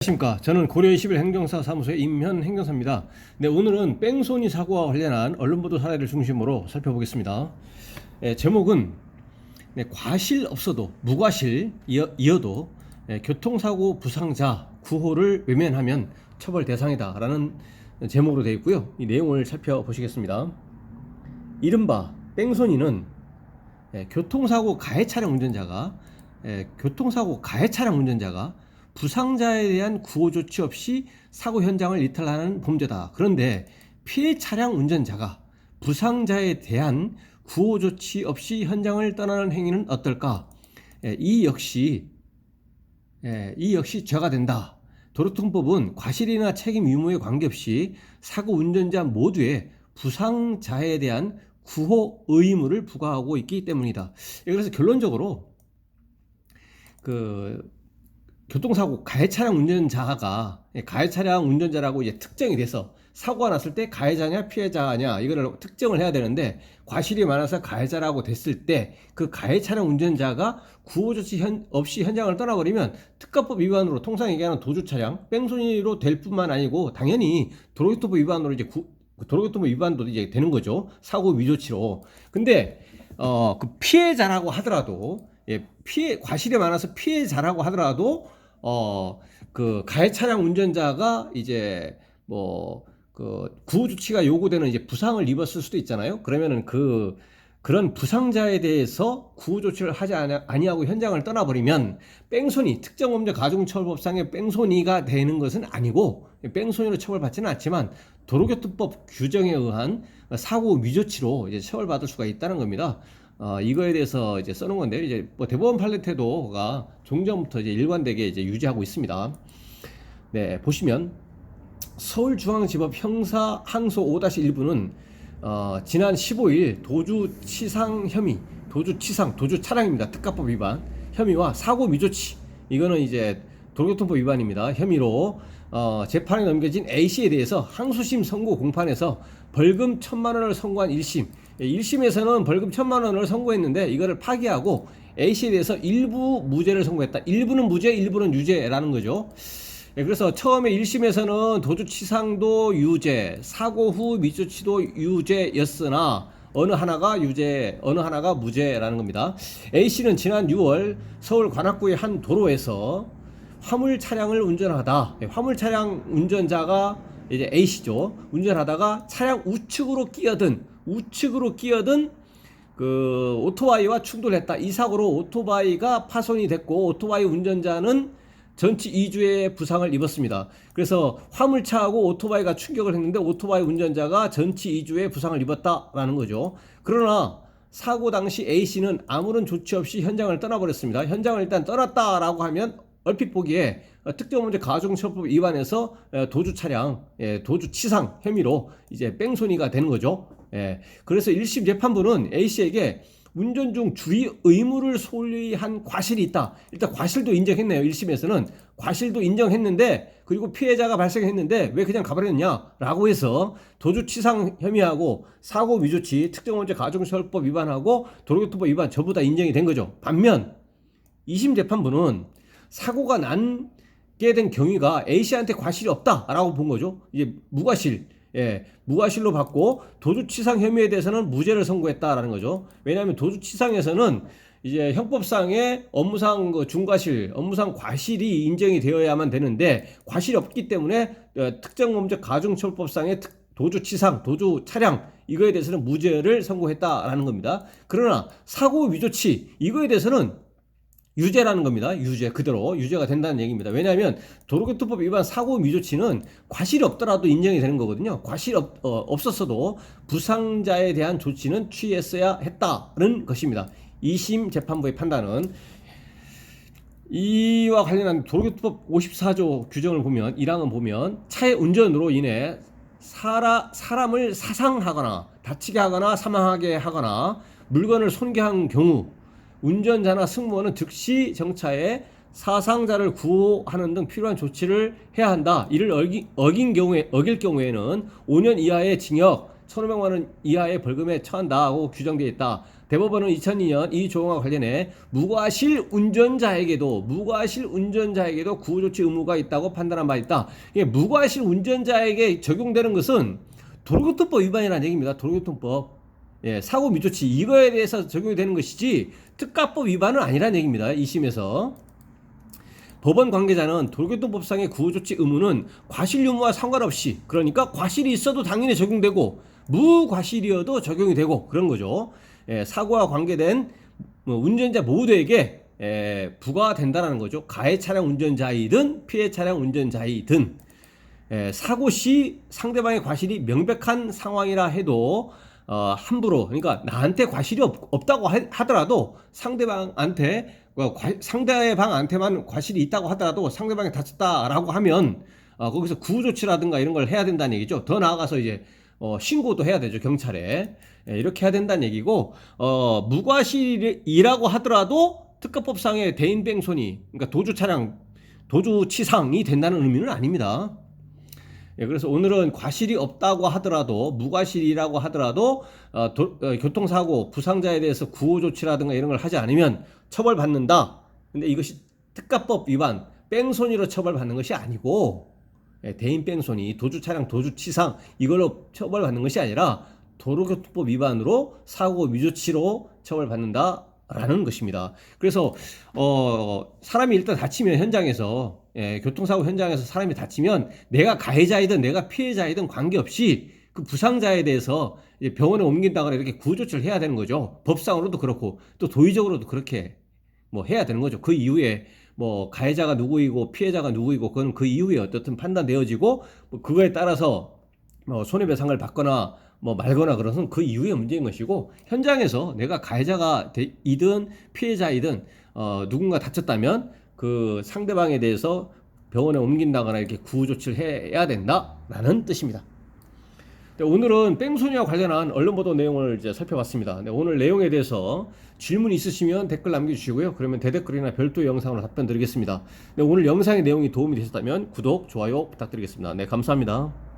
안녕하십니까. 저는 고려 21 행정사 사무소의 임현 행정사입니다. 네, 오늘은 뺑소니 사고와 관련한 언론보도 사례를 중심으로 살펴보겠습니다. 제목은 과실 없어도 무과실이어도 교통사고 부상자 구호를 외면하면 처벌 대상이다 라는 제목으로 되어 있고요. 이 내용을 살펴보시겠습니다. 이른바 뺑소니는 교통사고 가해 차량 운전자가 부상자에 대한 구호 조치 없이 사고 현장을 이탈하는 범죄다. 그런데 피해 차량 운전자가 부상자에 대한 구호 조치 없이 현장을 떠나는 행위는 어떨까? 이 역시 죄가 된다. 도로통법은 과실이나 책임 유무에 관계없이 사고 운전자 모두의 부상자에 대한 구호 의무를 부과하고 있기 때문이다. 그래서 결론적으로 교통사고 가해 차량 운전자라고 이제 특정이 돼서 사고가 났을 때 가해자냐 피해자냐 이거를 특정을 해야 되는데, 과실이 많아서 가해자라고 됐을 때 그 가해 차량 운전자가 구호 조치 없이 현장을 떠나버리면 특가법 위반으로 통상 얘기하는 도주 차량 뺑소니로 될 뿐만 아니고 당연히 도로교통법 위반으로 이제 도로교통법 위반도 이제 되는 거죠. 사고 위조치로. 근데 그 피해자라고 하더라도 과실이 많아서 피해자라고 하더라도 그 가해 차량 운전자가 이제 구호 조치가 요구되는 이제 부상을 입었을 수도 있잖아요. 그러면은 그런 부상자에 대해서 구호 조치를 하지 아니하고 현장을 떠나버리면 뺑소니, 특정범죄 가중처벌법상의 뺑소니가 되는 것은 아니고, 뺑소니로 처벌받지는 않지만 도로교통법 규정에 의한 사고 위조치로 이제 처벌받을 수가 있다는 겁니다. 이거에 대해서 이제 써놓은 건데, 이제 대법원 판례 태도가 종전부터 이제 일관되게 이제 유지하고 있습니다. 네, 보시면 서울중앙지법 형사 항소 5-1부는 지난 15일 도주 차량입니다. 특가법 위반 혐의와 사고 위조치, 이거는 이제 도로교통법 위반입니다. 혐의로 재판에 넘겨진 A씨에 대해서 항소심 선고 공판에서 벌금 1,000만 원을 선고한 1심에서는 벌금 1,000만 원을 선고했는데 이거를 파기하고 A씨에 대해서 일부 무죄를 선고했다. 일부는 무죄, 일부는 유죄라는 거죠. 그래서 처음에 1심에서는 도주치상도 유죄, 사고 후 미조치도 유죄였으나 어느 하나가 무죄라는 겁니다. A씨는 지난 6월 서울 관악구의 한 도로에서 화물 차량을 화물 차량 운전자가 이제 A씨죠. 운전하다가 차량 우측으로 끼어든 그 오토바이와 충돌했다. 이 사고로 오토바이가 파손이 됐고 오토바이 운전자는 전치 2주의 부상을 입었습니다. 그래서 화물차하고 오토바이가 충격을 했는데 오토바이 운전자가 전치 2주의 부상을 입었다라는 거죠. 그러나 사고 당시 A씨는 아무런 조치 없이 현장을 떠나버렸습니다. 현장을 일단 떠났다라고 하면 얼핏 보기에 특정범죄 가중처벌법 위반해서 도주치상 혐의로 이제 뺑소니가 되는 거죠. 그래서 1심 재판부는 A씨에게 운전 중 주의 의무를 소홀히 한 과실이 있다. 일단 과실도 인정했네요. 1심에서는 과실도 인정했는데, 그리고 피해자가 발생했는데 왜 그냥 가버렸냐 라고 해서 도주치상 혐의하고 사고 위조치, 특정범죄 가중처벌법 위반하고 도로교통법 위반 전부 다 인정이 된 거죠. 반면 2심 재판부는 사고가 나게 된 경위가 A씨한테 과실이 없다라고 본 거죠. 이제 무과실로 받고 도주치상 혐의에 대해서는 무죄를 선고했다라는 거죠. 왜냐하면 도주치상에서는 이제 형법상의 업무상 중과실, 업무상 과실이 인정이 되어야만 되는데 과실이 없기 때문에 특정범죄 가중처벌법상의 도주치상, 도주 차량 이거에 대해서는 무죄를 선고했다라는 겁니다. 그러나 사고 위조치 이거에 대해서는 유죄라는 겁니다. 그대로 유죄가 된다는 얘기입니다. 왜냐하면 도로교통법 위반 사고 위조치는 과실이 없더라도 인정이 되는 거거든요. 과실이 없었어도 부상자에 대한 조치는 취했어야 했다는 것입니다. 2심 재판부의 판단은 이와 관련한 도로교통법 54조 규정을 보면 1항은 보면 차의 운전으로 인해 사람을 사상하거나 다치게 하거나 사망하게 하거나 물건을 손괴한 경우 운전자나 승무원은 즉시 정차해 사상자를 구호하는 등 필요한 조치를 해야 한다. 이를 어길 경우에는 5년 이하의 징역, 1,500만 원 이하의 벌금에 처한다고 규정되어 있다. 대법원은 2002년 이 조항과 관련해 무과실 운전자에게도 구호조치 의무가 있다고 판단한 바 있다. 이게 무과실 운전자에게 적용되는 것은 도로교통법 위반이라는 얘기입니다. 도로교통법. 예, 사고 미조치 이거에 대해서 적용이 되는 것이지 특가법 위반은 아니라는 얘기입니다. 2심에서. 법원 관계자는 도로교통법상의 구호조치 의무는 과실 유무와 상관없이, 그러니까 과실이 있어도 당연히 적용되고 무과실이어도 적용이 되고 그런 거죠. 예, 사고와 관계된 운전자 모두에게 부과된다는 거죠. 가해 차량 운전자이든 피해 차량 운전자이든. 사고 시 상대방의 과실이 명백한 상황이라 해도 함부로, 그러니까 나한테 과실이 없다고 하더라도 상대방한테만 과실이 있다고 하더라도 상대방이 다쳤다라고 하면 거기서 구조치라든가 이런 걸 해야 된다는 얘기죠. 더 나아가서 이제 신고도 해야 되죠, 경찰에. 이렇게 해야 된다는 얘기고, 무과실이라고 하더라도 특가법상의 대인뱅손이, 그러니까 도주치상이 된다는 의미는 아닙니다. 그래서 오늘은 과실이 없다고 하더라도, 무과실이라고 하더라도 교통사고 부상자에 대해서 구호조치라든가 이런 걸 하지 않으면 처벌받는다. 근데 이것이 특가법 위반, 뺑소니로 처벌받는 것이 아니고, 대인뺑소니, 도주차량 도주치상 이걸로 처벌받는 것이 아니라 도로교통법 위반으로 사고 미조치로 처벌받는다라는 것입니다. 그래서 사람이 일단 다치면 현장에서, 교통사고 현장에서 사람이 다치면 내가 가해자이든 내가 피해자이든 관계없이 그 부상자에 대해서 이제 병원에 옮긴다거나 이렇게 구조치를 해야 되는 거죠. 법상으로도 그렇고 또 도의적으로도 그렇게 해야 되는 거죠. 그 이후에 가해자가 누구이고 피해자가 누구이고 그건 그 이후에 어떻든 판단되어지고 그거에 따라서 손해배상을 받거나 말거나 그런 것은 그 이후의 문제인 것이고, 현장에서 내가 가해자가 이든 피해자이든 누군가 다쳤다면 그 상대방에 대해서 병원에 옮긴다거나 이렇게 구조치를 해야 된다라는 뜻입니다. 오늘은 뺑소니와 관련한 언론 보도 내용을 이제 살펴봤습니다. 오늘 내용에 대해서 질문 있으시면 댓글 남겨주시고요. 그러면 대댓글이나 별도 영상으로 답변 드리겠습니다. 오늘 영상의 내용이 도움이 되셨다면 구독, 좋아요 부탁드리겠습니다. 네, 감사합니다.